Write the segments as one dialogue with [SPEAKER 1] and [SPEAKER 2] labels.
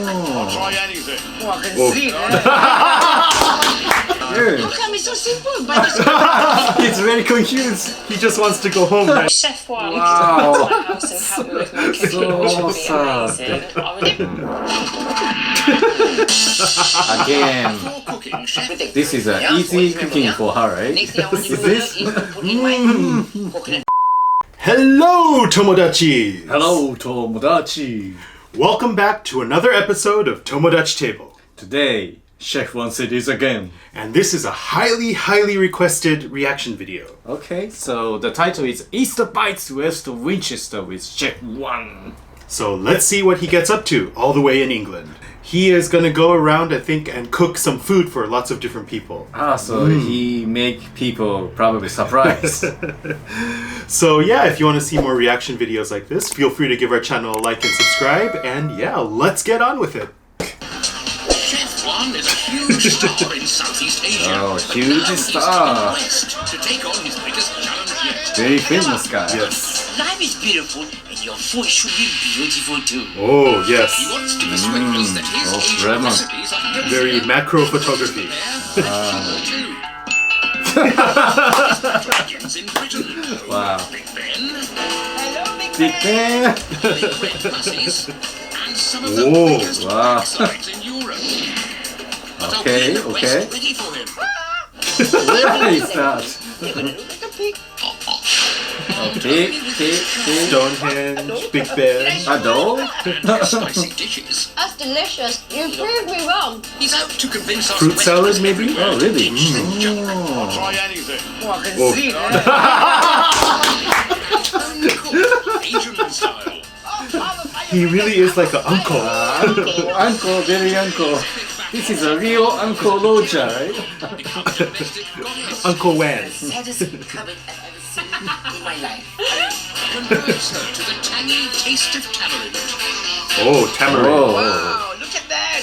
[SPEAKER 1] I'll try anything.
[SPEAKER 2] Oh, I can see that. Look at me, so simple. But
[SPEAKER 3] He's very confused. He just wants to go home, right?
[SPEAKER 4] Chef Wan
[SPEAKER 3] Wow.
[SPEAKER 4] to my house and help me with my cooking, which would be amazing.
[SPEAKER 3] Again.
[SPEAKER 1] Before cooking, Chef
[SPEAKER 3] This is an easy cooking for her, right?
[SPEAKER 2] next thing I want to
[SPEAKER 3] Is
[SPEAKER 2] do
[SPEAKER 3] this?
[SPEAKER 2] is to put in my coconut.
[SPEAKER 3] Hello, Tomodachis!
[SPEAKER 5] Hello, Tomodachi.
[SPEAKER 3] Welcome back to another episode of Tomodachis Table.
[SPEAKER 5] Today, Chef Wan said this again.
[SPEAKER 3] And this is a highly requested reaction video.
[SPEAKER 5] Okay, so the title is Easter Bites West of Winchester with Chef Wan.
[SPEAKER 3] So let's see what he gets up to all the way in England. He is gonna go around, I think, and cook some food for lots of different people.
[SPEAKER 5] So he make people probably surprised.
[SPEAKER 3] So yeah, if you want to see more reaction videos like this, feel free to give our channel a like and subscribe. And yeah, let's get on with it.
[SPEAKER 1] Chef Wan is a huge star in Southeast Asia.
[SPEAKER 5] Oh,
[SPEAKER 1] but
[SPEAKER 5] huge
[SPEAKER 1] now he's
[SPEAKER 5] star.
[SPEAKER 1] heading west to take on his biggest challenge yet.
[SPEAKER 5] Very famous guy.
[SPEAKER 3] Yes.
[SPEAKER 2] Life is beautiful, and your food should be beautiful too.
[SPEAKER 3] Oh
[SPEAKER 1] He
[SPEAKER 3] yes.
[SPEAKER 1] wants to persuade us that his Asian
[SPEAKER 5] Rema.
[SPEAKER 1] recipes are healthy
[SPEAKER 3] Very
[SPEAKER 1] and
[SPEAKER 3] macro photography.
[SPEAKER 1] vegetable too. Dragons in Britain.
[SPEAKER 5] Wow.
[SPEAKER 1] Big Ben,
[SPEAKER 2] Hello,
[SPEAKER 5] Big Ben.
[SPEAKER 1] big red buses, and some of the
[SPEAKER 3] Whoa,
[SPEAKER 1] biggest
[SPEAKER 5] wow.
[SPEAKER 1] parasites in Europe. But
[SPEAKER 5] Okay,
[SPEAKER 1] are we in the
[SPEAKER 5] okay.
[SPEAKER 1] West ready for him?
[SPEAKER 5] Where is that?
[SPEAKER 2] You're gonna look like a pig.
[SPEAKER 5] Oh, pig.
[SPEAKER 3] Stonehenge, Big Ben.
[SPEAKER 5] A doll?
[SPEAKER 1] And spicy dishes.
[SPEAKER 4] That's delicious. You proved me wrong.
[SPEAKER 1] He's out to convince us.
[SPEAKER 3] Fruit salad, maybe?
[SPEAKER 5] Oh, really?
[SPEAKER 1] I'll try anything.
[SPEAKER 2] Oh, I can
[SPEAKER 3] Oh.
[SPEAKER 2] see that.
[SPEAKER 1] Asian style.
[SPEAKER 3] He really is like an uncle.
[SPEAKER 5] Uncle, very uncle. This is a real Uncle Roger, right?
[SPEAKER 1] Becomes domestic goddess.
[SPEAKER 3] Uncle Wan.
[SPEAKER 2] Saddest cupboard I've ever seen in my life.
[SPEAKER 1] Converts her to the tangy taste of tamarind.
[SPEAKER 3] Oh, tamarind.
[SPEAKER 5] Oh.
[SPEAKER 2] Wow, look at that.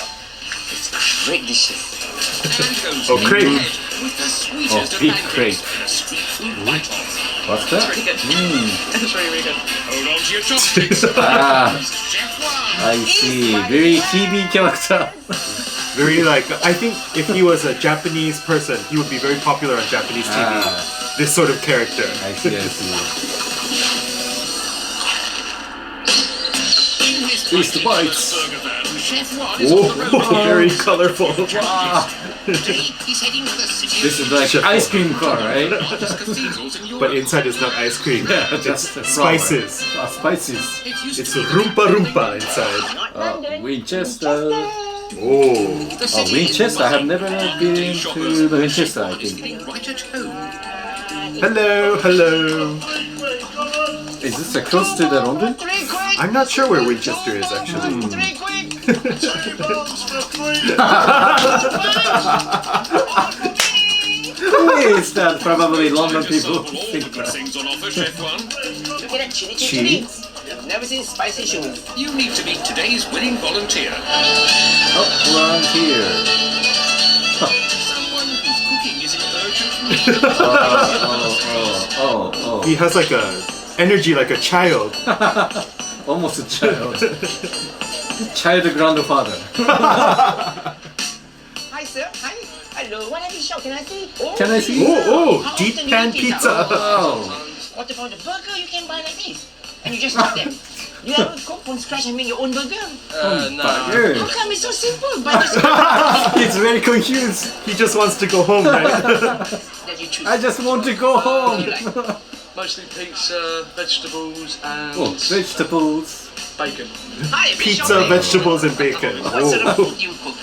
[SPEAKER 2] It's great dishes.
[SPEAKER 1] And goes
[SPEAKER 3] Oh, crepe.
[SPEAKER 1] ahead with the sweetest
[SPEAKER 5] Oh,
[SPEAKER 1] of
[SPEAKER 5] big
[SPEAKER 1] pancakes
[SPEAKER 5] crepe.
[SPEAKER 1] and a street food bite-off.
[SPEAKER 5] What's that?
[SPEAKER 2] Pretty good. That's really, really good.
[SPEAKER 1] Hold on to your chopsticks.
[SPEAKER 5] Ah,
[SPEAKER 1] Chef Wan.
[SPEAKER 5] I see. Very TV character.
[SPEAKER 3] Very like, I think if he was a Japanese person, he would be very popular on Japanese TV. This sort of character.
[SPEAKER 5] I see, I see.
[SPEAKER 1] In his
[SPEAKER 5] Easter bites.
[SPEAKER 1] burger van, Chef Wan is on the road.
[SPEAKER 3] Oh, very colorful.
[SPEAKER 1] Today, he's heading to the city
[SPEAKER 5] This
[SPEAKER 1] of
[SPEAKER 5] is like ice cream car, right?
[SPEAKER 1] largest cathedrals in Europe.
[SPEAKER 3] But inside is not ice cream.
[SPEAKER 5] Just
[SPEAKER 3] Spices.
[SPEAKER 5] Spices.
[SPEAKER 1] It used
[SPEAKER 3] It's
[SPEAKER 1] to be
[SPEAKER 3] rumpa inside.
[SPEAKER 5] Winchester.
[SPEAKER 3] Oh.
[SPEAKER 1] the city
[SPEAKER 5] Winchester. I have never been to the Winchester, I
[SPEAKER 1] is
[SPEAKER 5] think.
[SPEAKER 1] feeling right at home.
[SPEAKER 3] Hello.
[SPEAKER 5] Is this close to the London?
[SPEAKER 3] I'm not sure where Winchester is actually.
[SPEAKER 5] Who is that? Probably London people.
[SPEAKER 1] All the blessings on offer, Chef Wan.
[SPEAKER 2] Look at that chili.
[SPEAKER 3] Cheese?
[SPEAKER 2] I've never seen spicy shoes.
[SPEAKER 1] You need to meet today's winning volunteer.
[SPEAKER 5] Oh, around here.
[SPEAKER 1] Someone whose cooking is in urgent need.
[SPEAKER 5] Oh.
[SPEAKER 3] He has like a energy like a child.
[SPEAKER 5] Almost a child. Child grandfather.
[SPEAKER 2] Hi, sir. Hi. Hello. What have you shot? Can I see? Oh,
[SPEAKER 5] Can I see?
[SPEAKER 3] Oh,
[SPEAKER 2] How
[SPEAKER 3] deep
[SPEAKER 2] often
[SPEAKER 3] pan
[SPEAKER 2] do you eat
[SPEAKER 3] pizza.
[SPEAKER 5] Oh.
[SPEAKER 2] What about the burger you can buy like this? And you just eat them. You ever cook from scratch and make your own burger?
[SPEAKER 5] Burger.
[SPEAKER 2] How come it's so simple? But it's
[SPEAKER 3] He's very confused. He just wants to go home, right?
[SPEAKER 2] that you choose.
[SPEAKER 5] I just want to go home.
[SPEAKER 6] Mostly pizza, vegetables, and
[SPEAKER 5] Oh, vegetables.
[SPEAKER 6] bacon.
[SPEAKER 2] Hi,
[SPEAKER 3] Pizza, vegetables, and bacon.
[SPEAKER 2] What sort of
[SPEAKER 3] Oh.
[SPEAKER 2] food do you cook?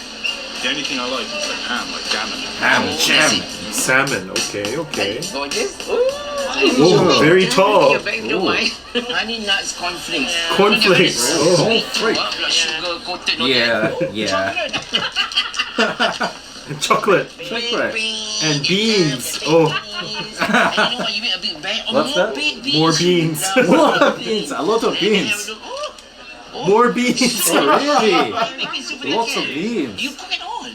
[SPEAKER 6] The only thing I like is the ham, like gammon.
[SPEAKER 5] Ham, jam.
[SPEAKER 3] Salmon. Okay.
[SPEAKER 2] Gorgeous.
[SPEAKER 3] Oh, very tall.
[SPEAKER 2] You're very don't mind. Honey nuts, cornflakes.
[SPEAKER 3] Cornflakes. Oh.
[SPEAKER 2] Blood sugar coated.
[SPEAKER 5] Yeah.
[SPEAKER 3] Chocolate.
[SPEAKER 5] Chocolate.
[SPEAKER 3] And beans. Oh,
[SPEAKER 5] What's that?
[SPEAKER 3] more beans.
[SPEAKER 5] More beans. A lot of beans.
[SPEAKER 3] More beans.
[SPEAKER 5] Oh, really? Lots of beans.
[SPEAKER 2] You cook it all.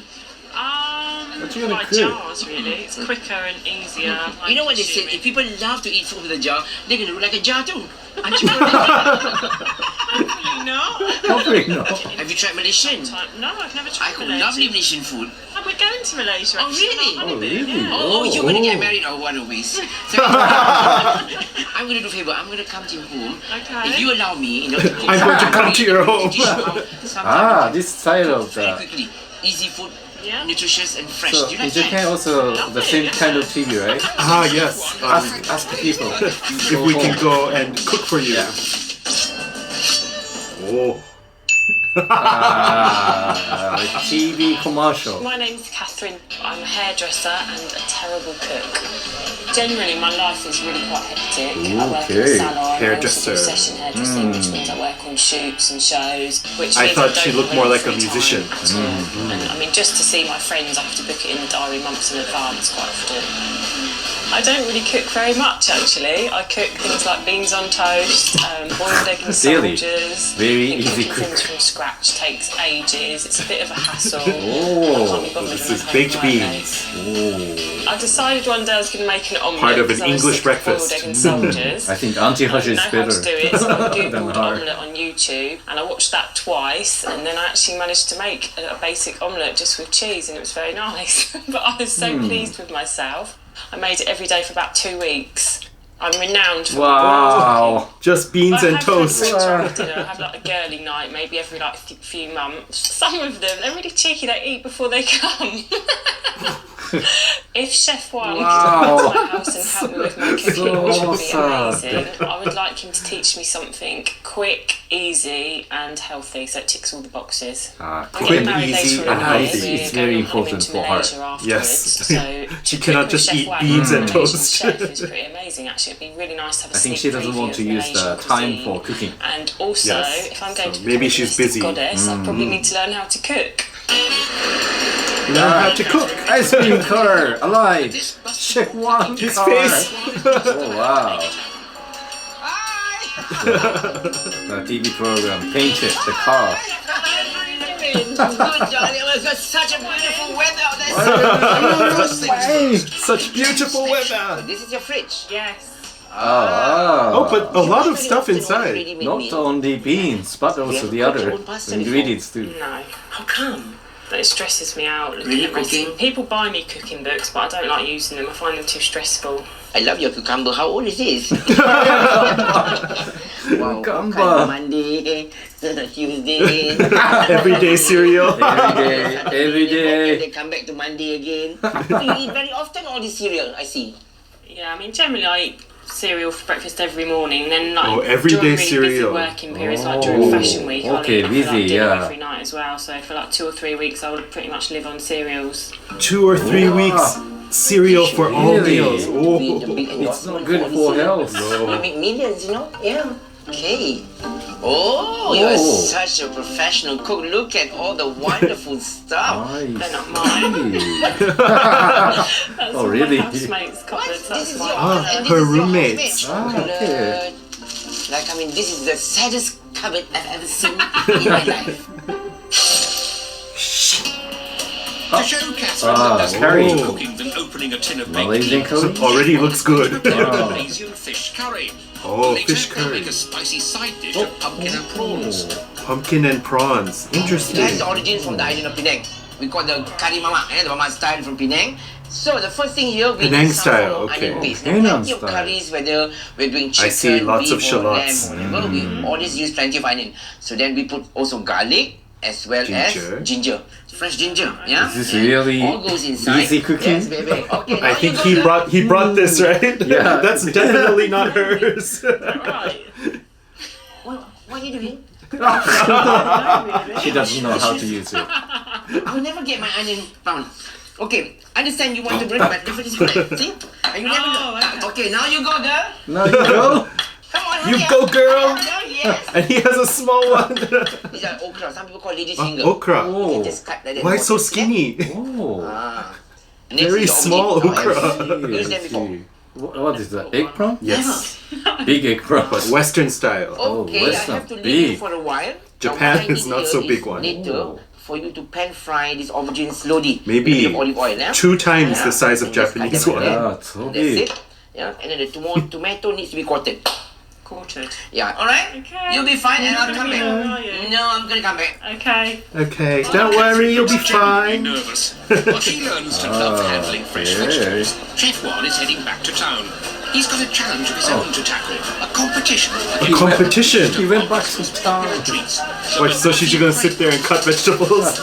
[SPEAKER 5] What you gonna
[SPEAKER 4] Like
[SPEAKER 5] cook?
[SPEAKER 4] jars, really. It's quicker and easier.
[SPEAKER 2] You know what they say? If people love to eat food with a jar, they're gonna look like a jar too. Aren't you?
[SPEAKER 4] No.
[SPEAKER 5] Hopefully no.
[SPEAKER 2] Have you tried Malaysian?
[SPEAKER 4] No, I've never
[SPEAKER 2] I
[SPEAKER 4] tried
[SPEAKER 2] cook
[SPEAKER 4] Malaysian.
[SPEAKER 2] lovely Malaysian food.
[SPEAKER 4] Oh, we're going to Malaysia.
[SPEAKER 2] Oh,
[SPEAKER 4] actually,
[SPEAKER 2] really?
[SPEAKER 4] on our honeymoon,
[SPEAKER 5] really?
[SPEAKER 4] yeah.
[SPEAKER 2] Oh, you're gonna get married? Oh, what a waste. So, I'm gonna do a favor. I'm gonna come to your home.
[SPEAKER 4] Okay.
[SPEAKER 2] If you allow me, you know, to cook
[SPEAKER 3] I'm going to come to your home.
[SPEAKER 5] Ah, this side of
[SPEAKER 2] very
[SPEAKER 5] the.
[SPEAKER 2] quickly. Easy food,
[SPEAKER 4] Yeah.
[SPEAKER 2] nutritious and fresh.
[SPEAKER 5] So
[SPEAKER 2] Do you
[SPEAKER 5] in
[SPEAKER 2] like
[SPEAKER 5] Japan
[SPEAKER 2] that?
[SPEAKER 5] also the same kind of TV, right?
[SPEAKER 3] Ah, yes.
[SPEAKER 5] Ask people.
[SPEAKER 3] If we can go and cook for you. Oh.
[SPEAKER 5] TV commercial.
[SPEAKER 4] My name's Catherine. I'm a hairdresser and a terrible cook. Generally, my life is really quite hectic. I work in a
[SPEAKER 5] Okay.
[SPEAKER 4] salon.
[SPEAKER 3] Hairdresser.
[SPEAKER 4] I also do session hairdressing, which means I work on shoots and shows. Which
[SPEAKER 3] I
[SPEAKER 4] means
[SPEAKER 3] thought
[SPEAKER 4] don't
[SPEAKER 3] she looked
[SPEAKER 4] have
[SPEAKER 3] more
[SPEAKER 4] any
[SPEAKER 3] like a
[SPEAKER 4] free
[SPEAKER 3] musician.
[SPEAKER 4] time at all. And I mean, just to see my friends, I have to book it in the diary months in advance quite often. I don't really cook very much actually. I cook things like beans on toast, boiled egg and
[SPEAKER 5] Really?
[SPEAKER 4] soldiers.
[SPEAKER 5] Very
[SPEAKER 4] I think
[SPEAKER 5] easy
[SPEAKER 4] cooking things
[SPEAKER 5] cook.
[SPEAKER 4] from scratch takes ages. It's a bit of a hassle.
[SPEAKER 5] Oh,
[SPEAKER 4] I can't be bothered
[SPEAKER 3] this
[SPEAKER 4] with
[SPEAKER 3] is baked
[SPEAKER 4] homework,
[SPEAKER 3] beans.
[SPEAKER 5] Oh.
[SPEAKER 4] I decided one day I was going to make an omelette.
[SPEAKER 3] Part of an
[SPEAKER 4] because I was
[SPEAKER 3] English
[SPEAKER 4] sick of boiled
[SPEAKER 3] breakfast.
[SPEAKER 4] egg and soldiers.
[SPEAKER 5] I think Auntie Hush
[SPEAKER 4] I
[SPEAKER 5] is
[SPEAKER 4] know how
[SPEAKER 5] better
[SPEAKER 4] to do it, so I
[SPEAKER 5] than
[SPEAKER 4] googled
[SPEAKER 5] her.
[SPEAKER 4] omelette on YouTube, and I watched that twice, and then I actually managed to make a basic omelette just with cheese, and it was very nice. But I was so pleased with myself. I made it every day for about 2 weeks. I'm renowned for
[SPEAKER 5] Wow.
[SPEAKER 3] Just beans
[SPEAKER 4] I
[SPEAKER 3] and
[SPEAKER 4] have
[SPEAKER 3] toast.
[SPEAKER 4] French after dinner. I have like a girly night, maybe every like few months. Some of them, they're really cheeky. They eat before they come. If Chef Wan could come to my house and help me with my cooking, which would be amazing, I would like him to teach me something quick, easy, and healthy. So it ticks all the boxes.
[SPEAKER 5] Ah,
[SPEAKER 4] We're
[SPEAKER 3] quick,
[SPEAKER 4] getting married
[SPEAKER 3] easy,
[SPEAKER 4] later
[SPEAKER 3] and
[SPEAKER 4] in the year.
[SPEAKER 3] healthy.
[SPEAKER 4] We're
[SPEAKER 5] It's
[SPEAKER 4] going
[SPEAKER 5] very
[SPEAKER 4] on
[SPEAKER 5] important
[SPEAKER 4] honeymoon to
[SPEAKER 5] for her.
[SPEAKER 4] Malaysia afterwards.
[SPEAKER 3] Yes.
[SPEAKER 4] So
[SPEAKER 3] She
[SPEAKER 4] to
[SPEAKER 3] cannot
[SPEAKER 4] cook with
[SPEAKER 3] just
[SPEAKER 4] Chef
[SPEAKER 3] eat
[SPEAKER 4] Wan,
[SPEAKER 3] beans and
[SPEAKER 4] Malaysian
[SPEAKER 3] toast.
[SPEAKER 4] Chef is pretty amazing. Actually, it'd be really nice to have a
[SPEAKER 5] I think
[SPEAKER 4] sneak
[SPEAKER 5] she doesn't
[SPEAKER 4] preview
[SPEAKER 5] want to
[SPEAKER 4] of
[SPEAKER 5] use the
[SPEAKER 4] Malaysian
[SPEAKER 5] time
[SPEAKER 4] cuisine.
[SPEAKER 5] for cooking.
[SPEAKER 4] And also,
[SPEAKER 3] Yes.
[SPEAKER 4] if I'm going
[SPEAKER 3] So
[SPEAKER 4] to
[SPEAKER 3] maybe
[SPEAKER 4] become a
[SPEAKER 3] she's
[SPEAKER 4] domestic
[SPEAKER 3] busy.
[SPEAKER 4] goddess, I probably need to learn how to cook.
[SPEAKER 3] Learn how to cook.
[SPEAKER 5] Ice cream car alive. Chef Wan
[SPEAKER 3] His
[SPEAKER 5] car.
[SPEAKER 3] face.
[SPEAKER 5] Oh wow. The TV program painted the car.
[SPEAKER 2] Good, darling. It was such a beautiful weather out there.
[SPEAKER 3] Such beautiful weather.
[SPEAKER 2] This is your fridge.
[SPEAKER 4] Yes.
[SPEAKER 3] Oh, but a lot of stuff inside.
[SPEAKER 5] Not only beans, but also the other ingredients too.
[SPEAKER 4] No.
[SPEAKER 2] How come?
[SPEAKER 4] But it stresses me out looking
[SPEAKER 2] Really
[SPEAKER 4] at recipes.
[SPEAKER 2] cooking?
[SPEAKER 4] People buy me cooking books, but I don't like using them. I find them too stressful.
[SPEAKER 2] I love your cucumber. How old is this? Wow,
[SPEAKER 5] Cucumber.
[SPEAKER 2] kind of Monday, Tuesday.
[SPEAKER 3] Everyday cereal.
[SPEAKER 5] Every day.
[SPEAKER 2] They come back to Monday again. So you eat very often all this cereal, I see.
[SPEAKER 4] Yeah, I mean, generally I eat cereal for breakfast every morning. Then, like,
[SPEAKER 3] Oh, everyday
[SPEAKER 4] during really
[SPEAKER 3] cereal.
[SPEAKER 4] busy working periods, like during fashion week, I'll
[SPEAKER 5] okay,
[SPEAKER 4] eat
[SPEAKER 5] busy,
[SPEAKER 4] like dinner
[SPEAKER 5] yeah.
[SPEAKER 4] every night as well. So for like 2 or 3 weeks, I would pretty much live on cereals.
[SPEAKER 3] 2 or 3 weeks cereal for all
[SPEAKER 5] Really?
[SPEAKER 3] meals. Oh.
[SPEAKER 5] It's not good for health.
[SPEAKER 2] You make millions, you know? Yeah. Okay. Oh, you're such a professional cook. Look at all the wonderful stuff.
[SPEAKER 4] They're
[SPEAKER 5] Nice.
[SPEAKER 4] not mine. That's
[SPEAKER 5] Oh,
[SPEAKER 4] all
[SPEAKER 5] really?
[SPEAKER 4] my housemates' cupboards.
[SPEAKER 2] This
[SPEAKER 4] That's
[SPEAKER 2] is
[SPEAKER 4] mine.
[SPEAKER 2] your and this
[SPEAKER 3] her
[SPEAKER 2] is your
[SPEAKER 3] roommates.
[SPEAKER 2] housemate.
[SPEAKER 5] okay.
[SPEAKER 2] Like, I mean, this is the saddest cupboard I've ever seen in my life.
[SPEAKER 1] To show Catherine that there's
[SPEAKER 5] curry.
[SPEAKER 1] more to cooking than opening a tin of baked
[SPEAKER 5] Malaysian
[SPEAKER 1] beans.
[SPEAKER 5] curry?
[SPEAKER 3] Already looks good.
[SPEAKER 5] Wow.
[SPEAKER 1] Malaysian fish curry.
[SPEAKER 3] Oh,
[SPEAKER 1] Later,
[SPEAKER 3] fish
[SPEAKER 1] they'll
[SPEAKER 3] curry.
[SPEAKER 1] make a spicy side dish of pumpkin and prawns.
[SPEAKER 3] Pumpkin and prawns.
[SPEAKER 2] It has
[SPEAKER 3] Interesting.
[SPEAKER 2] the origin from the island of Penang. We call the curry mama, the mama style from Penang. So the first thing here, we
[SPEAKER 3] Penang
[SPEAKER 2] need
[SPEAKER 3] style,
[SPEAKER 2] some
[SPEAKER 3] okay.
[SPEAKER 2] onion paste.
[SPEAKER 5] Penang
[SPEAKER 2] Plenty of
[SPEAKER 5] style.
[SPEAKER 2] curries, whether we're doing chicken,
[SPEAKER 3] I see lots of
[SPEAKER 2] beef or lamb
[SPEAKER 3] shallots.
[SPEAKER 2] or whatever, we always use plenty of onion. So then we put also garlic as well
[SPEAKER 3] Ginger.
[SPEAKER 2] as ginger. Fresh ginger, yeah?
[SPEAKER 5] Is this
[SPEAKER 2] And
[SPEAKER 5] really
[SPEAKER 2] all goes inside.
[SPEAKER 5] easy cooking?
[SPEAKER 2] Yes, baby. Okay, now
[SPEAKER 3] I think
[SPEAKER 2] you go,
[SPEAKER 3] he brought this, right?
[SPEAKER 5] Yeah.
[SPEAKER 3] That's definitely not hers.
[SPEAKER 4] Right.
[SPEAKER 2] What are you doing?
[SPEAKER 5] She doesn't know how to use it.
[SPEAKER 2] I'll never get my onion brown. Okay, understand you want to bring but different is good. See? And you never
[SPEAKER 4] Oh,
[SPEAKER 2] okay, now you go, girl.
[SPEAKER 5] Now you go.
[SPEAKER 2] Come on,
[SPEAKER 3] You
[SPEAKER 2] hurry
[SPEAKER 3] go,
[SPEAKER 2] up.
[SPEAKER 3] girl.
[SPEAKER 2] Yes.
[SPEAKER 3] And he has a small one.
[SPEAKER 2] These are okra. Some people call ladies finger.
[SPEAKER 3] Okra.
[SPEAKER 2] You
[SPEAKER 5] Oh.
[SPEAKER 2] just cut like that.
[SPEAKER 3] Why so
[SPEAKER 2] Yeah?
[SPEAKER 3] skinny?
[SPEAKER 5] Oh.
[SPEAKER 2] Ah. Next
[SPEAKER 3] Very
[SPEAKER 2] is your
[SPEAKER 3] small
[SPEAKER 2] omelette.
[SPEAKER 3] okra.
[SPEAKER 2] Now, use them before.
[SPEAKER 5] What is that? Eggplant?
[SPEAKER 3] Yes.
[SPEAKER 5] Big eggplant.
[SPEAKER 3] But Western style.
[SPEAKER 2] Okay, I
[SPEAKER 5] Western.
[SPEAKER 2] have to leave you
[SPEAKER 5] Big.
[SPEAKER 2] for a while.
[SPEAKER 3] Japan is not so big one.
[SPEAKER 2] Later, for you to pan fry this aubergine slowly.
[SPEAKER 3] Maybe
[SPEAKER 2] with a bit of olive oil, yeah?
[SPEAKER 3] 2 times the size of
[SPEAKER 2] And just cut
[SPEAKER 3] Japanese
[SPEAKER 2] them like
[SPEAKER 3] one.
[SPEAKER 2] that.
[SPEAKER 5] Ah, so
[SPEAKER 2] That's
[SPEAKER 5] big.
[SPEAKER 2] it. Yeah, and then the tomato needs to be quartered.
[SPEAKER 4] Quartered.
[SPEAKER 2] Yeah, alright?
[SPEAKER 4] Okay.
[SPEAKER 2] You'll be fine and
[SPEAKER 4] You're
[SPEAKER 2] I'll
[SPEAKER 4] not
[SPEAKER 2] come
[SPEAKER 4] gonna
[SPEAKER 2] back.
[SPEAKER 4] be ill, are you?
[SPEAKER 2] No, I'm gonna come back.
[SPEAKER 4] Okay.
[SPEAKER 3] Okay, don't worry, you'll be
[SPEAKER 1] Genuinely
[SPEAKER 3] fine.
[SPEAKER 1] nervous. While he learns to love handling fresh vegetables, Chef Wan is heading back to town. He's got a challenge of his own to tackle. A competition.
[SPEAKER 3] A competition.
[SPEAKER 5] He went back to town.
[SPEAKER 1] Treats.
[SPEAKER 3] What, so she's gonna sit there and cut vegetables?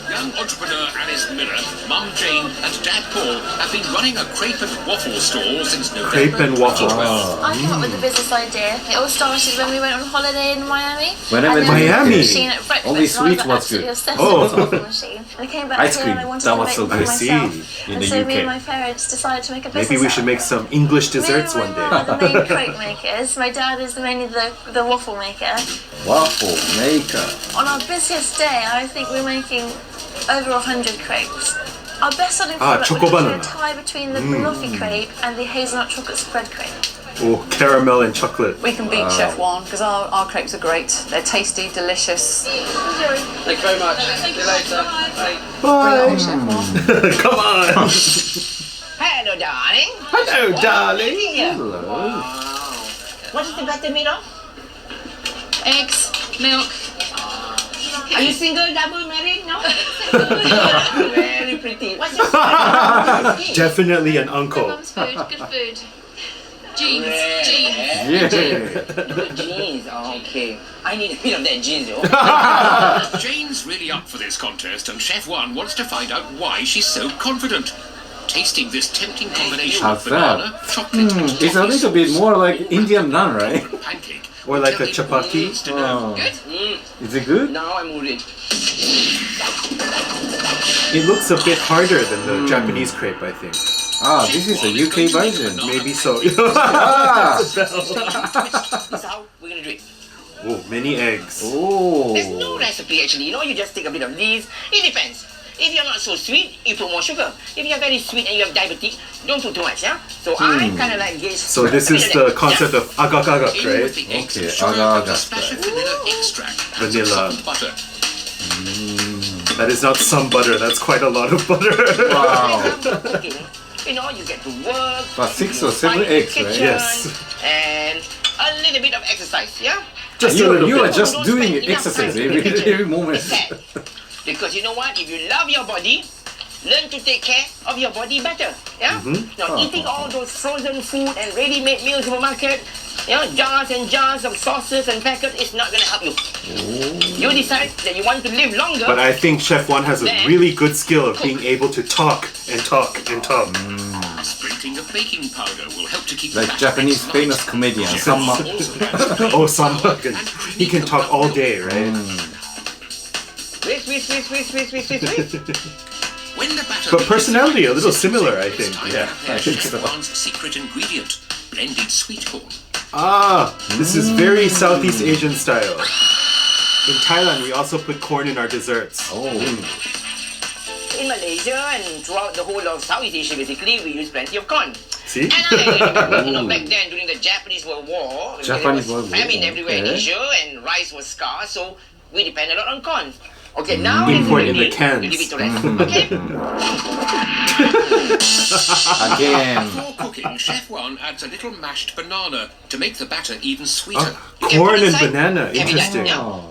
[SPEAKER 1] Young entrepreneur Alice Miller, Mum Jane, and Dad Paul have been running a crepe and waffle stall since November.
[SPEAKER 3] Crepe and waffle.
[SPEAKER 1] 2012.
[SPEAKER 7] I came up with the business idea. It all started when we went on holiday in Miami.
[SPEAKER 5] When I
[SPEAKER 7] And
[SPEAKER 5] went
[SPEAKER 7] there
[SPEAKER 5] to
[SPEAKER 7] was a
[SPEAKER 3] Miami?
[SPEAKER 7] machine at breakfast,
[SPEAKER 5] Only
[SPEAKER 7] and I
[SPEAKER 5] sweet
[SPEAKER 7] was
[SPEAKER 5] was
[SPEAKER 7] absolutely
[SPEAKER 5] good.
[SPEAKER 7] obsessed
[SPEAKER 3] Oh.
[SPEAKER 7] with this waffle machine. And I came back
[SPEAKER 5] Ice
[SPEAKER 7] here
[SPEAKER 5] cream,
[SPEAKER 7] and I wanted
[SPEAKER 5] that
[SPEAKER 7] to
[SPEAKER 5] was
[SPEAKER 7] make
[SPEAKER 5] so
[SPEAKER 7] one
[SPEAKER 5] good.
[SPEAKER 7] for
[SPEAKER 3] I see.
[SPEAKER 7] myself.
[SPEAKER 5] In
[SPEAKER 7] And
[SPEAKER 5] the
[SPEAKER 7] so me
[SPEAKER 5] UK.
[SPEAKER 7] and my parents decided to make a business
[SPEAKER 3] Maybe we should make
[SPEAKER 7] out of
[SPEAKER 3] some English
[SPEAKER 7] it.
[SPEAKER 3] desserts
[SPEAKER 7] Me
[SPEAKER 3] one
[SPEAKER 7] and my mum
[SPEAKER 3] day.
[SPEAKER 7] are the main crepe makers. My dad is mainly the waffle maker.
[SPEAKER 5] Waffle maker.
[SPEAKER 7] On our busiest day, I think we're making over 100 crepes. Our best-selling
[SPEAKER 3] Ah,
[SPEAKER 7] product
[SPEAKER 3] choco
[SPEAKER 7] would be
[SPEAKER 3] banana.
[SPEAKER 7] a tie between the banoffee crepe and the hazelnut chocolate spread crepe.
[SPEAKER 3] Oh, caramel and chocolate.
[SPEAKER 8] We can beat Chef Wan because our crepes are great. They're tasty, delicious.
[SPEAKER 2] Thank you very much. See you later. Bye.
[SPEAKER 3] Bye. Come on.
[SPEAKER 2] Hello, darling.
[SPEAKER 3] Hello, darling.
[SPEAKER 2] Hello. What is the batter made of?
[SPEAKER 4] Eggs, milk.
[SPEAKER 2] Are you single, double, married? No? Very pretty. What's your name?
[SPEAKER 3] Definitely an uncle.
[SPEAKER 4] Mum's food, good food. Jeans,
[SPEAKER 5] Yeah.
[SPEAKER 2] Good jeans. Oh, okay. I need a bit of that jeans, though.
[SPEAKER 1] Jane's really up for this contest, and Chef Wan wants to find out why she's so confident. Tasting this tempting combination of
[SPEAKER 5] How's that?
[SPEAKER 1] banana, chocolate, and
[SPEAKER 5] It's a little bit more like Indian naan, right?
[SPEAKER 1] pancake.
[SPEAKER 3] Or like a
[SPEAKER 1] Tell me what
[SPEAKER 3] chapati.
[SPEAKER 1] needs to know.
[SPEAKER 5] Oh. Is it good?
[SPEAKER 2] Now I'm worried.
[SPEAKER 3] It looks a bit harder than the Japanese crepe, I think.
[SPEAKER 5] Ah, this is a UK version.
[SPEAKER 3] Maybe so.
[SPEAKER 5] Ah.
[SPEAKER 2] This is how we're gonna do it.
[SPEAKER 3] Oh, many eggs.
[SPEAKER 2] There's no
[SPEAKER 5] Oh.
[SPEAKER 2] recipe actually. You know, you just take a bit of these. It depends. If you're not so sweet, you put more sugar. If you're very sweet and you have diabetes, don't put too much, yeah? So I kind of like this.
[SPEAKER 3] So this is the concept of agak-agak,
[SPEAKER 1] In
[SPEAKER 3] right?
[SPEAKER 1] with the eggs
[SPEAKER 5] Okay,
[SPEAKER 1] and sugar
[SPEAKER 5] agar-agar
[SPEAKER 1] comes a splash of vanilla extract and
[SPEAKER 3] Vanilla.
[SPEAKER 1] some salt butter.
[SPEAKER 3] That is not some butter, that's quite a lot of butter.
[SPEAKER 5] Wow.
[SPEAKER 2] Cooking. You know, you get to work.
[SPEAKER 5] But 6
[SPEAKER 2] you
[SPEAKER 5] or 7
[SPEAKER 2] find the
[SPEAKER 5] eggs, right?
[SPEAKER 2] kitchen,
[SPEAKER 3] Yes.
[SPEAKER 2] And a little bit of exercise, yeah?
[SPEAKER 3] Just a little
[SPEAKER 5] You are
[SPEAKER 3] bit.
[SPEAKER 5] just
[SPEAKER 2] Don't
[SPEAKER 5] doing
[SPEAKER 2] spend enough
[SPEAKER 5] exercise
[SPEAKER 2] time in the kitchen.
[SPEAKER 5] every moment.
[SPEAKER 2] It's sad. Because you know what? If you love your body, learn to take care of your body better. Yeah? Now, eating all those frozen food and ready-made meals in the market, you know, jars and jars of sauces and packets is not going to help you. You decide that you want to live longer.
[SPEAKER 3] But I think Chef Wan has a really good skill of being able to talk and talk and talk.
[SPEAKER 1] A sprinkling of baking powder will help to keep
[SPEAKER 5] Like
[SPEAKER 1] the batter
[SPEAKER 5] Japanese
[SPEAKER 1] mix
[SPEAKER 5] famous
[SPEAKER 1] light.
[SPEAKER 5] comedian,
[SPEAKER 1] Chef
[SPEAKER 5] Sama.
[SPEAKER 1] Wan also adds
[SPEAKER 3] Oh, Sam,
[SPEAKER 1] flour
[SPEAKER 3] can-
[SPEAKER 1] and
[SPEAKER 3] he can
[SPEAKER 1] creamy
[SPEAKER 3] talk all
[SPEAKER 1] milk.
[SPEAKER 3] day, right?
[SPEAKER 2] Wait.
[SPEAKER 1] When the batter
[SPEAKER 3] But
[SPEAKER 1] reaches
[SPEAKER 3] personality a little
[SPEAKER 1] 5-6
[SPEAKER 3] similar, I
[SPEAKER 1] it's
[SPEAKER 3] think.
[SPEAKER 1] time
[SPEAKER 3] Yeah,
[SPEAKER 1] to prepare
[SPEAKER 3] I think
[SPEAKER 1] Chef
[SPEAKER 3] so.
[SPEAKER 1] Wan's secret ingredient, blended sweet corn.
[SPEAKER 3] Ah, this is very Southeast Asian style. In Thailand, we also put corn in our desserts.
[SPEAKER 5] Oh.
[SPEAKER 2] In Malaysia and throughout the whole of Southeast Asia, basically, we use plenty of corn.
[SPEAKER 3] See?
[SPEAKER 2] And I remember, you know, back then during the Japanese World War, when
[SPEAKER 5] Japanese
[SPEAKER 2] there was
[SPEAKER 5] World War,
[SPEAKER 2] famine everywhere in
[SPEAKER 5] okay.
[SPEAKER 2] Asia and rice was scarce, so we depend a lot on corn. Okay, now
[SPEAKER 3] Import
[SPEAKER 2] let's
[SPEAKER 3] in the
[SPEAKER 2] leave it-
[SPEAKER 3] cans.
[SPEAKER 2] we leave it to rest. Okay?
[SPEAKER 5] Again.
[SPEAKER 1] Before cooking, Chef Wan adds a little mashed banana to make the batter even sweeter.
[SPEAKER 3] Ah,
[SPEAKER 2] You can
[SPEAKER 3] corn
[SPEAKER 2] put
[SPEAKER 3] and
[SPEAKER 2] inside
[SPEAKER 3] banana,
[SPEAKER 2] every night,
[SPEAKER 3] interesting.
[SPEAKER 2] yeah?
[SPEAKER 5] Oh.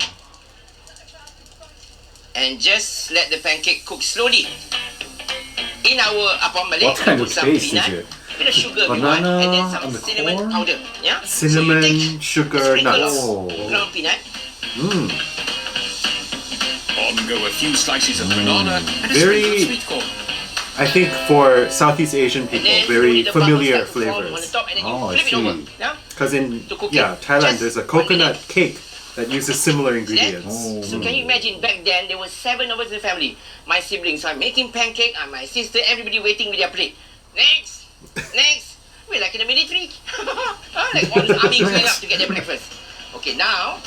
[SPEAKER 2] And just let the pancake cook slowly. In our Apam Malay,
[SPEAKER 5] What kind
[SPEAKER 2] we
[SPEAKER 5] of
[SPEAKER 2] put some
[SPEAKER 5] taste is
[SPEAKER 2] peanut,
[SPEAKER 5] it?
[SPEAKER 2] bit of sugar if you want,
[SPEAKER 5] Banana
[SPEAKER 2] and then some
[SPEAKER 5] and the
[SPEAKER 2] cinnamon
[SPEAKER 5] corn?
[SPEAKER 2] powder. Yeah?
[SPEAKER 3] Cinnamon,
[SPEAKER 2] so you take
[SPEAKER 3] sugar,
[SPEAKER 2] a sprinkle
[SPEAKER 3] nuts.
[SPEAKER 2] of ground peanut.
[SPEAKER 1] On go a few slices of banana and a
[SPEAKER 3] Very-
[SPEAKER 1] sprinkle of sweet corn.
[SPEAKER 3] I think for Southeast Asian
[SPEAKER 2] And
[SPEAKER 3] people,
[SPEAKER 2] then
[SPEAKER 3] very
[SPEAKER 2] slowly the bubbles
[SPEAKER 3] familiar
[SPEAKER 2] start to form on the
[SPEAKER 3] flavors.
[SPEAKER 2] top, and then
[SPEAKER 5] Oh, I
[SPEAKER 2] you flip it over.
[SPEAKER 5] see.
[SPEAKER 2] Yeah?
[SPEAKER 3] Because in
[SPEAKER 2] To cook
[SPEAKER 3] yeah,
[SPEAKER 2] it.
[SPEAKER 3] Thailand,
[SPEAKER 2] Just
[SPEAKER 3] there's a
[SPEAKER 2] 1
[SPEAKER 3] coconut
[SPEAKER 2] minute.
[SPEAKER 3] cake that uses similar ingredients.
[SPEAKER 5] Oh.
[SPEAKER 2] So can you imagine back then there were 7 of us in the family. My siblings, so I'm making pancake and my sister, everybody waiting with their plate. Next, next. We're like in the military. Like all this army queuing up to get their breakfast. Okay, now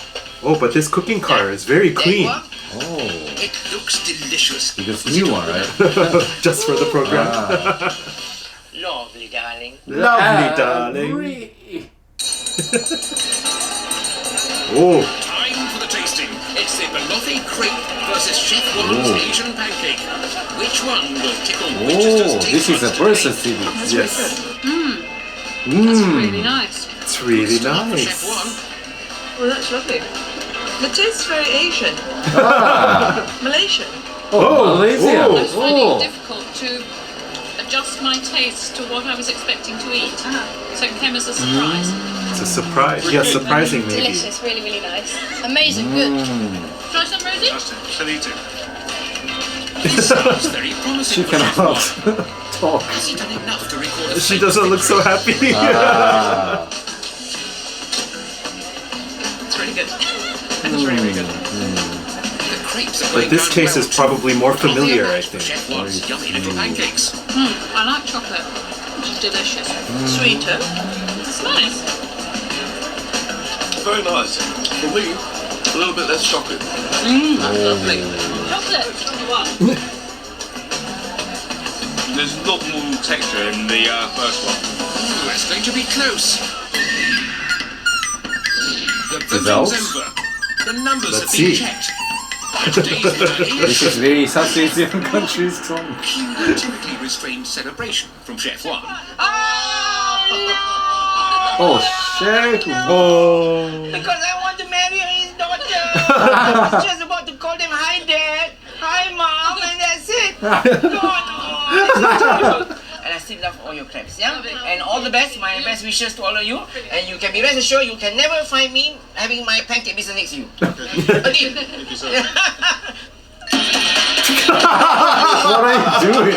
[SPEAKER 3] Oh, but this cooking car is very
[SPEAKER 2] there you
[SPEAKER 3] clean.
[SPEAKER 2] are.
[SPEAKER 5] Oh.
[SPEAKER 1] It looks delicious.
[SPEAKER 5] Because new one, right?
[SPEAKER 3] Just for the program.
[SPEAKER 5] Ah.
[SPEAKER 2] Lovely, darling.
[SPEAKER 3] Lovely, darling. Oh,
[SPEAKER 1] Time for the tasting. crepe versus Chef Wan's Asian pancake. Which one will tickle Winchester's taste
[SPEAKER 5] this is a
[SPEAKER 1] buds
[SPEAKER 5] versus
[SPEAKER 1] today?
[SPEAKER 5] series.
[SPEAKER 3] Yes.
[SPEAKER 8] That's really nice.
[SPEAKER 3] It's really
[SPEAKER 1] Chef
[SPEAKER 3] nice.
[SPEAKER 1] Wan.
[SPEAKER 8] Well, that's lovely. The taste's very Asian. Malaysian.
[SPEAKER 5] Malaysia.
[SPEAKER 3] Oh.
[SPEAKER 4] It's finding it difficult to adjust my taste to what I was expecting to eat. So it came as a surprise.
[SPEAKER 3] It's a surprise. Yeah, surprising maybe.
[SPEAKER 7] Delicious, really, really nice. Amazing, good.
[SPEAKER 4] Try some, Rosie?
[SPEAKER 6] Still eating.
[SPEAKER 1] This sounds very promising
[SPEAKER 5] She
[SPEAKER 1] for Chef
[SPEAKER 5] cannot
[SPEAKER 1] Wan.
[SPEAKER 5] talk.
[SPEAKER 1] Has he done enough to record a
[SPEAKER 3] She
[SPEAKER 1] famous
[SPEAKER 3] doesn't look so happy.
[SPEAKER 8] It's really good. It's really, really good.
[SPEAKER 1] The crepes are
[SPEAKER 3] But
[SPEAKER 1] going
[SPEAKER 3] this
[SPEAKER 1] down
[SPEAKER 3] case
[SPEAKER 1] well
[SPEAKER 3] is probably more
[SPEAKER 1] too.
[SPEAKER 3] familiar, I
[SPEAKER 1] For
[SPEAKER 3] think.
[SPEAKER 1] Chef Wan's yummy little pancakes.
[SPEAKER 4] I like chocolate, which is delicious.
[SPEAKER 8] Sweeter.
[SPEAKER 4] It's nice.
[SPEAKER 6] Very nice. For me, a little bit less chocolate.
[SPEAKER 8] That's lovely.
[SPEAKER 4] Chocolate.
[SPEAKER 6] There's a lot more texture in the first one.
[SPEAKER 1] Ooh, it's going to be close. The
[SPEAKER 5] Results?
[SPEAKER 1] voting's over. The numbers
[SPEAKER 3] Let's
[SPEAKER 1] have been
[SPEAKER 3] see.
[SPEAKER 1] checked. Today's winner
[SPEAKER 5] This
[SPEAKER 1] is
[SPEAKER 5] is very South Asian countries song.
[SPEAKER 1] cue typically restrained celebration from Chef Wan.
[SPEAKER 5] Oh, shit.
[SPEAKER 3] Oh.
[SPEAKER 2] Because I want to marry his daughter. I was just about to call them hi dad, hi mom, and that's it. No. And I still love all your crepes, yeah? And all the best, my best wishes to all of you. And you can be rest assured you can never find me having my pancake business next to you. Okay.
[SPEAKER 5] What are you doing?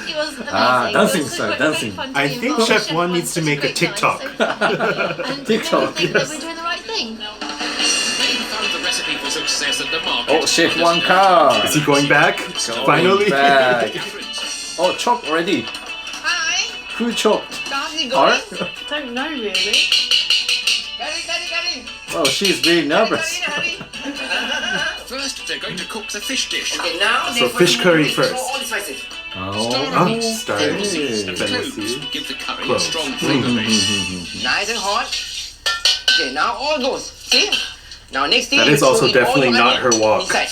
[SPEAKER 7] It was amazing.
[SPEAKER 5] dancing
[SPEAKER 7] It was
[SPEAKER 5] style,
[SPEAKER 7] great
[SPEAKER 5] dancing.
[SPEAKER 7] fun to
[SPEAKER 3] I
[SPEAKER 7] be
[SPEAKER 3] think
[SPEAKER 7] involved.
[SPEAKER 3] Chef Wan needs to
[SPEAKER 7] was
[SPEAKER 3] make a
[SPEAKER 7] great, guys.
[SPEAKER 3] TikTok.
[SPEAKER 7] So thank you. And
[SPEAKER 5] TikTok,
[SPEAKER 7] think
[SPEAKER 3] yes.
[SPEAKER 7] that we're doing the right thing.
[SPEAKER 1] They found the recipe for success at the market.
[SPEAKER 5] Oh, Chef Wan car.
[SPEAKER 3] Is he going back? Finally?
[SPEAKER 5] back.
[SPEAKER 1] Difference.
[SPEAKER 5] Oh, chopped already.
[SPEAKER 2] Hi,
[SPEAKER 5] Who chopped?
[SPEAKER 2] how's it
[SPEAKER 5] Her?
[SPEAKER 2] going?
[SPEAKER 8] Don't know really.
[SPEAKER 2] Curry.
[SPEAKER 5] Oh, she's very nervous.
[SPEAKER 2] Hurry.
[SPEAKER 1] First, they're going to cook the fish dish.
[SPEAKER 2] Okay, now
[SPEAKER 3] So fish curry first.
[SPEAKER 2] Throw all the spices.
[SPEAKER 5] Oh,
[SPEAKER 3] Star
[SPEAKER 1] Fennel seeds and
[SPEAKER 3] Fennel
[SPEAKER 1] cloves
[SPEAKER 3] seeds.
[SPEAKER 1] give the curry a
[SPEAKER 3] Cloves.
[SPEAKER 1] strong flavour base.
[SPEAKER 2] Nice and hot. Okay, now all goes. See? Now next thing
[SPEAKER 3] That
[SPEAKER 2] you
[SPEAKER 3] is
[SPEAKER 2] throw
[SPEAKER 3] also
[SPEAKER 2] in all
[SPEAKER 3] definitely
[SPEAKER 2] your
[SPEAKER 3] not
[SPEAKER 2] onion
[SPEAKER 3] her walk.
[SPEAKER 2] Inside.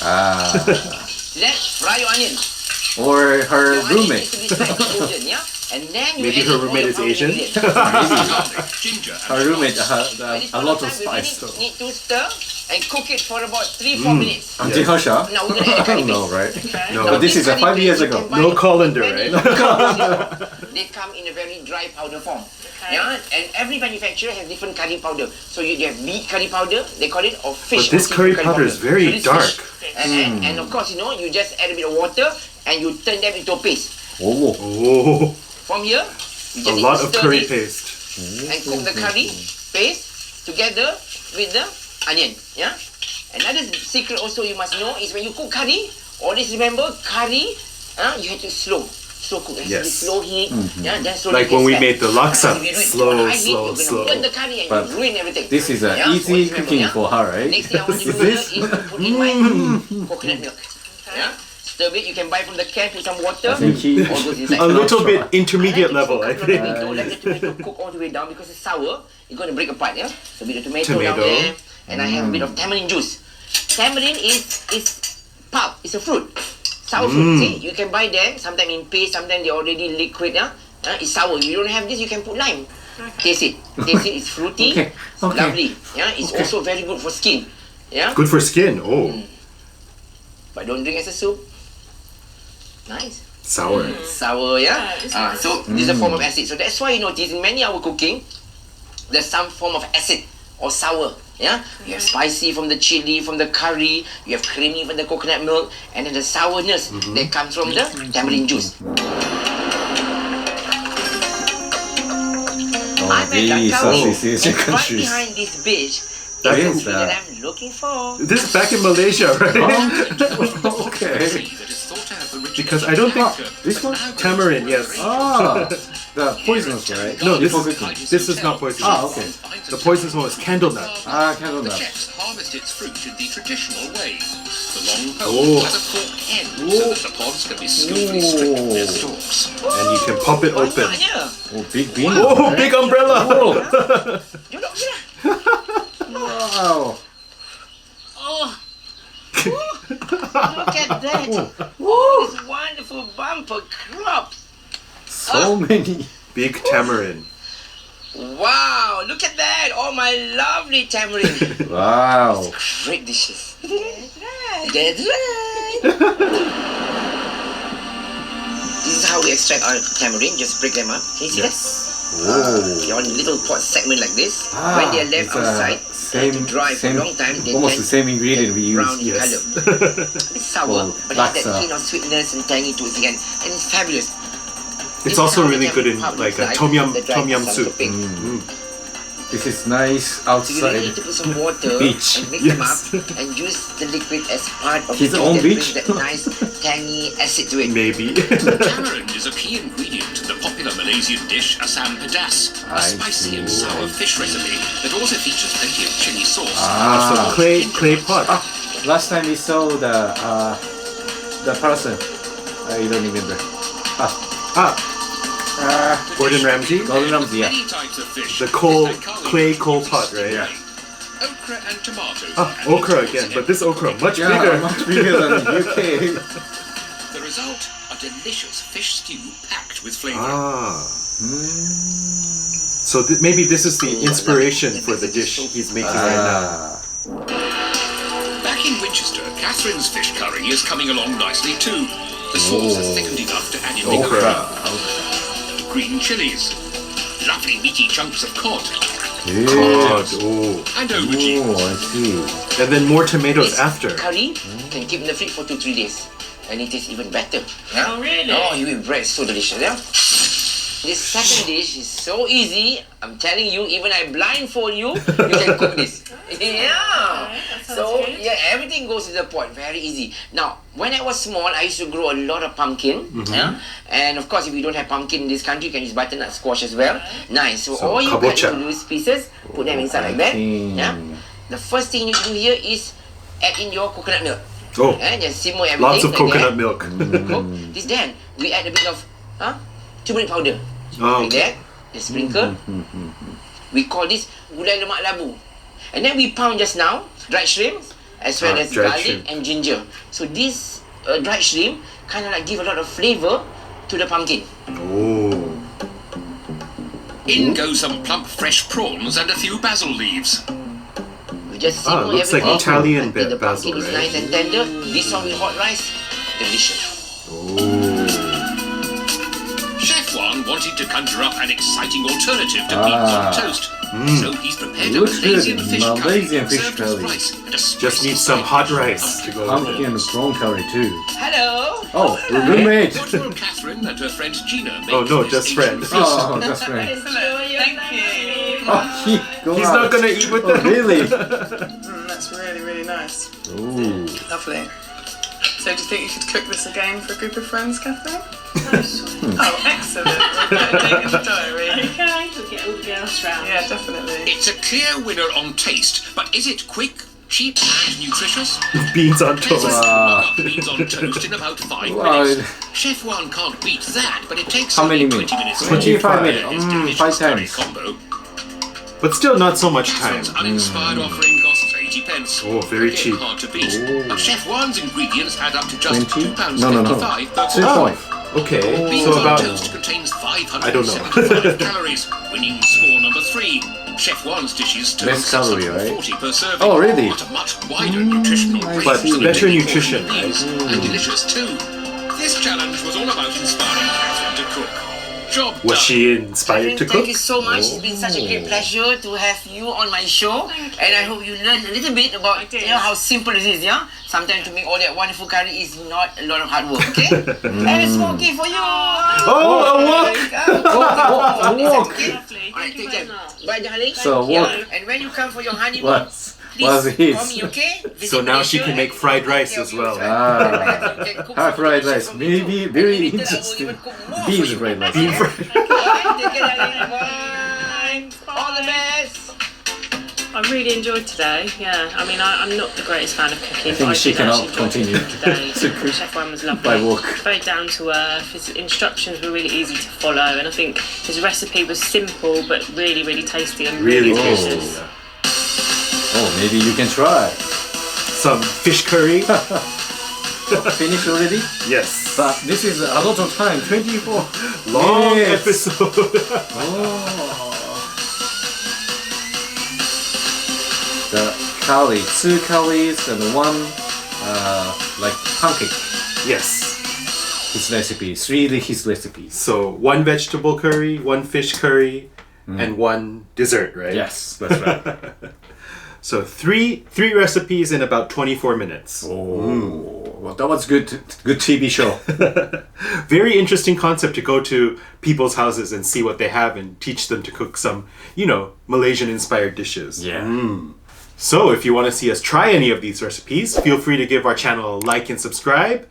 [SPEAKER 2] Then fry your onion.
[SPEAKER 5] or her
[SPEAKER 2] Your onion
[SPEAKER 5] roommate.
[SPEAKER 2] needs to be slightly golden, yeah? And then you
[SPEAKER 3] Maybe
[SPEAKER 2] add
[SPEAKER 3] her
[SPEAKER 2] in all
[SPEAKER 3] roommate
[SPEAKER 2] your
[SPEAKER 3] is
[SPEAKER 2] powdered
[SPEAKER 3] Asian.
[SPEAKER 2] ingredients.
[SPEAKER 1] Garlic, ginger, and
[SPEAKER 5] Her roommate
[SPEAKER 1] cloves.
[SPEAKER 2] At this
[SPEAKER 5] a
[SPEAKER 2] point
[SPEAKER 5] lot
[SPEAKER 2] of
[SPEAKER 5] of
[SPEAKER 2] time, we
[SPEAKER 5] spice. So.
[SPEAKER 2] need to stir and cook it for about 3-4 minutes.
[SPEAKER 5] Auntie Harsha?
[SPEAKER 2] Now we're gonna add curry
[SPEAKER 5] No,
[SPEAKER 2] paste.
[SPEAKER 5] right?
[SPEAKER 3] No.
[SPEAKER 5] But this is a
[SPEAKER 2] curry
[SPEAKER 5] 5 years
[SPEAKER 2] paste you
[SPEAKER 5] ago.
[SPEAKER 2] can buy
[SPEAKER 3] No colander,
[SPEAKER 2] very-
[SPEAKER 3] right?
[SPEAKER 2] They come in a very dry powder form. Yeah, and every manufacturer has different curry powder. So you have meat curry powder, they call it, or fish.
[SPEAKER 3] But this
[SPEAKER 2] or
[SPEAKER 3] curry
[SPEAKER 2] seafood
[SPEAKER 3] powder is very
[SPEAKER 2] So this
[SPEAKER 3] dark.
[SPEAKER 2] fish. And of course, you know, you just add a bit of water and you turn them into a paste.
[SPEAKER 5] Oh,
[SPEAKER 3] Oh,
[SPEAKER 2] From here, you
[SPEAKER 3] a
[SPEAKER 2] just
[SPEAKER 3] lot
[SPEAKER 2] need to
[SPEAKER 3] of
[SPEAKER 2] stir
[SPEAKER 3] curry
[SPEAKER 2] this
[SPEAKER 3] paste.
[SPEAKER 2] and cook the curry paste together with the onion. Yeah. Another secret also you must know is when you cook curry, always remember curry, you have to slow cook. It has to be
[SPEAKER 3] Yes.
[SPEAKER 2] slow heat. Yeah, then slowly
[SPEAKER 3] Like when we
[SPEAKER 2] get
[SPEAKER 3] made the laksa.
[SPEAKER 2] If you do it
[SPEAKER 3] Slow,
[SPEAKER 2] on high heat,
[SPEAKER 3] slow,
[SPEAKER 2] you're
[SPEAKER 3] slow.
[SPEAKER 2] gonna burn the curry and
[SPEAKER 5] But
[SPEAKER 2] you ruin everything.
[SPEAKER 5] this is
[SPEAKER 2] Yeah,
[SPEAKER 5] easy
[SPEAKER 2] always remember,
[SPEAKER 5] cooking
[SPEAKER 2] yeah?
[SPEAKER 5] for her, right?
[SPEAKER 2] Next thing I want you to
[SPEAKER 5] Is
[SPEAKER 2] do
[SPEAKER 5] this?
[SPEAKER 2] is to put in my coconut milk. Yeah. Stir it. You can buy from the can. Put some water.
[SPEAKER 5] I think he-
[SPEAKER 2] all goes inside.
[SPEAKER 3] A little bit
[SPEAKER 2] I
[SPEAKER 3] intermediate
[SPEAKER 2] like to
[SPEAKER 3] level, I
[SPEAKER 2] cook
[SPEAKER 3] think.
[SPEAKER 2] tomato. Let the tomato cook all the way down because it's sour. It's going to break apart, yeah? So a bit of tomato down
[SPEAKER 3] Tomato.
[SPEAKER 2] there. And I have a bit of tamarind juice. Tamarind is pulp. It's a fruit. Sour fruit. See? You can buy them. Sometimes in paste. Sometimes they're already liquid, yeah? It's sour. If you don't have this, you can put lime. Taste it. Taste it. It's fruity.
[SPEAKER 5] Okay. Okay.
[SPEAKER 2] Lovely. Yeah? It's also very good for skin. Yeah?
[SPEAKER 3] Good for skin. Oh,
[SPEAKER 2] But don't drink as a soup. Nice.
[SPEAKER 3] sour.
[SPEAKER 2] Sour, yeah? So this is a form of acid. So that's why you notice in many our cooking, there's some form of acid or sour. Yeah? You have spicy from the chili, from the curry, you have creamy from the coconut milk, and then the sourness that comes from the tamarind juice.
[SPEAKER 5] Oh, very Southeast Asian
[SPEAKER 2] And right
[SPEAKER 5] countries.
[SPEAKER 2] behind this bitch
[SPEAKER 3] That
[SPEAKER 2] is
[SPEAKER 3] is
[SPEAKER 2] the
[SPEAKER 5] that.
[SPEAKER 2] that I'm looking for.
[SPEAKER 3] This is back in Malaysia, right?
[SPEAKER 5] Okay.
[SPEAKER 3] Because I don't think
[SPEAKER 5] This one?
[SPEAKER 3] tamarind. Yes.
[SPEAKER 5] Ah, the poisonous, right?
[SPEAKER 3] No, this
[SPEAKER 5] Before
[SPEAKER 3] is
[SPEAKER 5] cooking.
[SPEAKER 3] this is not poisonous.
[SPEAKER 5] Ah, okay.
[SPEAKER 3] The poisonous one is candle nut.
[SPEAKER 5] Ah, candle
[SPEAKER 1] The
[SPEAKER 5] nut.
[SPEAKER 1] chefs harvest its fruit in the traditional way. The long
[SPEAKER 3] Oh.
[SPEAKER 1] pole has a forked end so that the pods can be skillfully stripped from their stalks.
[SPEAKER 3] And you can pop it open.
[SPEAKER 2] Banyak.
[SPEAKER 5] Oh, big bean.
[SPEAKER 3] Oh,
[SPEAKER 5] right?
[SPEAKER 3] big umbrella!
[SPEAKER 2] Duduk je lah.
[SPEAKER 5] Wow.
[SPEAKER 2] Oh. Look at that. This wonderful bumper crop.
[SPEAKER 5] So many.
[SPEAKER 3] Big tamarind.
[SPEAKER 2] Wow, look at that. Oh, my lovely tamarind.
[SPEAKER 5] Wow.
[SPEAKER 2] Great dishes. That's right. That's right. This is how we extract our tamarind. Just break them up. Can you see that? You're on a little pot segment like this. When they're left outside to dry for a long time, they
[SPEAKER 5] almost the same ingredient we use.
[SPEAKER 2] brown in color. It's sour, but it has that hint of sweetness and tangy to it again, and it's fabulous.
[SPEAKER 3] It's also really good in like a tom yum soup.
[SPEAKER 5] This is nice
[SPEAKER 2] So you
[SPEAKER 5] outside.
[SPEAKER 2] really need to put some water
[SPEAKER 5] Beach.
[SPEAKER 2] and mix them up and use the liquid as part of
[SPEAKER 5] His
[SPEAKER 2] the
[SPEAKER 5] own
[SPEAKER 2] that brings
[SPEAKER 5] beach?
[SPEAKER 2] that nice tangy acid to it.
[SPEAKER 3] Maybe.
[SPEAKER 1] Tamarind is a key ingredient in the popular Malaysian dish Asam Pedas, a spicy and sour fish recipe that also features plenty of chili sauce.
[SPEAKER 3] So clay pot.
[SPEAKER 5] Last time we saw the person. I don't remember.
[SPEAKER 3] Gordon Ramsay.
[SPEAKER 5] Gordon Ramsay, yeah.
[SPEAKER 1] Many types of fish.
[SPEAKER 3] The clay coal pot, right?
[SPEAKER 5] Yeah.
[SPEAKER 1] Okra and tomatoes.
[SPEAKER 3] Okra again, but this okra much
[SPEAKER 5] Yeah,
[SPEAKER 3] bigger.
[SPEAKER 5] much bigger than UK.
[SPEAKER 1] The result, a delicious fish stew packed with flavor.
[SPEAKER 3] So maybe this is the inspiration for the dish he's making right now.
[SPEAKER 1] Back in Winchester, Catherine's fish curry is coming along nicely too. The sauce is thickened enough to add in the okra. Green chilies, lovely meaty chunks of cod,
[SPEAKER 3] God,
[SPEAKER 1] and aubergine.
[SPEAKER 5] Oh, I see.
[SPEAKER 3] and then more tomatoes after.
[SPEAKER 2] Curry can keep in the fridge for 2-3 days, and it is even better. Yeah?
[SPEAKER 4] Oh, really?
[SPEAKER 2] Oh, you will bread is so delicious, yeah? This second dish is so easy. I'm telling you, even I blindfold you, you can cook this. Yeah. So
[SPEAKER 4] good.
[SPEAKER 2] yeah, everything goes in the pot. Very easy. Now, when I was small, I used to grow a lot of pumpkin. Yeah. And of course, if you don't have pumpkin in this country, you can use butternut squash as well. Nice. So all you cut
[SPEAKER 3] kabocha.
[SPEAKER 2] into loose pieces, put them inside like that. Yeah. The first thing you do here is add in your coconut milk.
[SPEAKER 3] Oh,
[SPEAKER 2] And just simmer everything.
[SPEAKER 3] lots of
[SPEAKER 2] like
[SPEAKER 3] coconut
[SPEAKER 2] that.
[SPEAKER 3] milk.
[SPEAKER 2] Cook. This then we add a bit of turmeric powder.
[SPEAKER 3] Oh,
[SPEAKER 2] Like that. Just sprinkle. We call this gulai lemak labu. And then we pound just now dried shrimp as well as
[SPEAKER 3] dried
[SPEAKER 2] garlic
[SPEAKER 3] shrimp.
[SPEAKER 2] and ginger. So this dried shrimp kind of like give a lot of flavor to the pumpkin.
[SPEAKER 3] Oh.
[SPEAKER 1] In go some plump fresh prawns and a few basil leaves.
[SPEAKER 2] We just simmer
[SPEAKER 3] looks like
[SPEAKER 2] everything
[SPEAKER 3] Italian
[SPEAKER 2] until the
[SPEAKER 3] basil,
[SPEAKER 2] pumpkin is
[SPEAKER 3] right?
[SPEAKER 2] nice and tender. This one with hot rice, delicious.
[SPEAKER 1] Chef Wan wanted to conjure up an exciting alternative to beans on toast. So he's prepared a
[SPEAKER 5] Looks good.
[SPEAKER 1] Malaysian fish curry
[SPEAKER 5] Malaysian fish
[SPEAKER 1] served with
[SPEAKER 5] curry.
[SPEAKER 1] rice and a
[SPEAKER 3] Just
[SPEAKER 1] spicy
[SPEAKER 3] need some
[SPEAKER 1] side
[SPEAKER 3] hot
[SPEAKER 1] of
[SPEAKER 3] rice to go with
[SPEAKER 5] Pumpkin
[SPEAKER 3] it.
[SPEAKER 5] and prawn curry too.
[SPEAKER 2] Hello.
[SPEAKER 5] Oh, roommate.
[SPEAKER 1] What will Catherine and her friend Gina make
[SPEAKER 3] Oh, no,
[SPEAKER 1] for this
[SPEAKER 3] just
[SPEAKER 1] Asian
[SPEAKER 3] friend.
[SPEAKER 1] feast?
[SPEAKER 5] Oh, that's right.
[SPEAKER 4] Thank you.
[SPEAKER 5] Oh,
[SPEAKER 3] He's not gonna eat with them.
[SPEAKER 5] Really?
[SPEAKER 9] That's really, really nice.
[SPEAKER 5] Ooh.
[SPEAKER 9] Lovely. So do you think you should cook this again for a group of friends, Catherine? Oh, excellent. We'll put a date in the diary.
[SPEAKER 4] Okay, we'll get all the girls round.
[SPEAKER 9] Yeah, definitely.
[SPEAKER 1] It's a clear winner on taste, but is it quick, cheap and nutritious?
[SPEAKER 3] Beans on
[SPEAKER 1] Pleasant
[SPEAKER 3] toast.
[SPEAKER 1] to mug up beans on toast in about 5
[SPEAKER 5] Wow.
[SPEAKER 1] minutes. Chef Wan can't beat that, but it takes
[SPEAKER 5] How many
[SPEAKER 1] only
[SPEAKER 5] minutes?
[SPEAKER 1] 20 minutes.
[SPEAKER 5] 25
[SPEAKER 1] to
[SPEAKER 5] minutes.
[SPEAKER 1] prepare this
[SPEAKER 5] 5
[SPEAKER 1] delicious curry
[SPEAKER 5] times.
[SPEAKER 1] combo.
[SPEAKER 3] But still not so much time.
[SPEAKER 1] Catherine's uninspired offering costs 80 pence.
[SPEAKER 3] Oh, very
[SPEAKER 1] Again,
[SPEAKER 3] cheap.
[SPEAKER 1] hard to beat. But Chef Wan's ingredients add up to just
[SPEAKER 5] 20?
[SPEAKER 1] £2.55 per
[SPEAKER 5] Two
[SPEAKER 1] portion.
[SPEAKER 5] point.
[SPEAKER 3] Okay,
[SPEAKER 1] Beans
[SPEAKER 3] so
[SPEAKER 1] on
[SPEAKER 3] about
[SPEAKER 1] toast contains
[SPEAKER 3] I don't know.
[SPEAKER 1] 575 calories, winning score number 3. Chef Wan's dishes total
[SPEAKER 5] Less calorie, right?
[SPEAKER 1] 640 per serving.
[SPEAKER 5] Oh, really?
[SPEAKER 1] But a much wider nutritional range
[SPEAKER 3] But
[SPEAKER 1] than
[SPEAKER 3] better
[SPEAKER 1] a typical
[SPEAKER 3] nutrition,
[SPEAKER 1] portion of beans, and delicious too. This challenge was all about inspiring Catherine to cook. Job
[SPEAKER 3] was
[SPEAKER 1] done.
[SPEAKER 3] she inspired to
[SPEAKER 2] Thank
[SPEAKER 3] cook?
[SPEAKER 2] you so much. It's been such a great pleasure to have you on my show. And I hope you learned a little bit about how simple it is, yeah? Sometimes to make all that wonderful curry is not a lot of hard work, okay? And a smoky for you!
[SPEAKER 3] Oh, a wok!
[SPEAKER 5] A wok.
[SPEAKER 2] Okay?
[SPEAKER 4] Lovely.
[SPEAKER 2] Alright,
[SPEAKER 4] Thank you
[SPEAKER 2] take
[SPEAKER 4] very
[SPEAKER 2] care.
[SPEAKER 4] much.
[SPEAKER 2] Bye, darling.
[SPEAKER 5] So,
[SPEAKER 2] Yeah.
[SPEAKER 5] wok.
[SPEAKER 2] And when you come for your honeymoon,
[SPEAKER 5] Was
[SPEAKER 2] please
[SPEAKER 5] his.
[SPEAKER 2] call me, okay? Visit
[SPEAKER 3] So now she
[SPEAKER 2] Malaysia
[SPEAKER 3] can make
[SPEAKER 2] and
[SPEAKER 3] fried
[SPEAKER 2] take
[SPEAKER 3] rice
[SPEAKER 2] care
[SPEAKER 3] as
[SPEAKER 2] of you,
[SPEAKER 3] well.
[SPEAKER 2] friend. You can cook
[SPEAKER 5] Have
[SPEAKER 2] some
[SPEAKER 5] fried
[SPEAKER 2] dishes
[SPEAKER 5] rice.
[SPEAKER 2] for me too.
[SPEAKER 5] Maybe
[SPEAKER 2] And
[SPEAKER 5] very
[SPEAKER 2] later I will
[SPEAKER 5] interesting.
[SPEAKER 2] even cook more for
[SPEAKER 5] Beans
[SPEAKER 2] you.
[SPEAKER 5] fried rice.
[SPEAKER 3] Bean fried.
[SPEAKER 2] Alright, take care, darling. Bye. All the best.
[SPEAKER 4] I really enjoyed today. Yeah, I mean, I'm not the greatest fan of cooking.
[SPEAKER 5] I think
[SPEAKER 4] but
[SPEAKER 5] she
[SPEAKER 4] did
[SPEAKER 5] cannot
[SPEAKER 4] actually enjoy
[SPEAKER 5] continue
[SPEAKER 4] cooking today.
[SPEAKER 5] to cook
[SPEAKER 4] Chef Wan was lovely.
[SPEAKER 5] by walk.
[SPEAKER 4] Very down to earth. His instructions were really easy to follow, and I think his recipe was simple but really, really tasty and really,
[SPEAKER 3] Really
[SPEAKER 4] delicious.
[SPEAKER 5] Oh, maybe you can try.
[SPEAKER 3] Some fish curry.
[SPEAKER 5] Finish already?
[SPEAKER 3] Yes.
[SPEAKER 5] But this is a lot of time, 24.
[SPEAKER 3] Long
[SPEAKER 5] Yes.
[SPEAKER 3] episode.
[SPEAKER 5] The curry, 2 curries and 1 like pancake.
[SPEAKER 3] Yes.
[SPEAKER 5] His recipe, it's really his recipe.
[SPEAKER 3] So 1 vegetable curry, 1 fish curry, and 1 dessert, right?
[SPEAKER 5] Yes, that's right.
[SPEAKER 3] So three recipes in about 24 minutes.
[SPEAKER 5] Oh, well, that was good TV show.
[SPEAKER 3] Very interesting concept to go to people's houses and see what they have and teach them to cook some, Malaysian inspired dishes.
[SPEAKER 5] Yeah.
[SPEAKER 3] So if you want to see us try any of these recipes, feel free to give our channel a like and subscribe.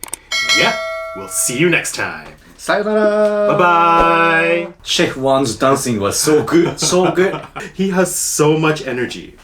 [SPEAKER 3] Yeah, we'll see you next time.
[SPEAKER 5] Sayonara.
[SPEAKER 3] Bye-bye.
[SPEAKER 5] Chef Wan's dancing was so good, so good.
[SPEAKER 3] He has so much energy.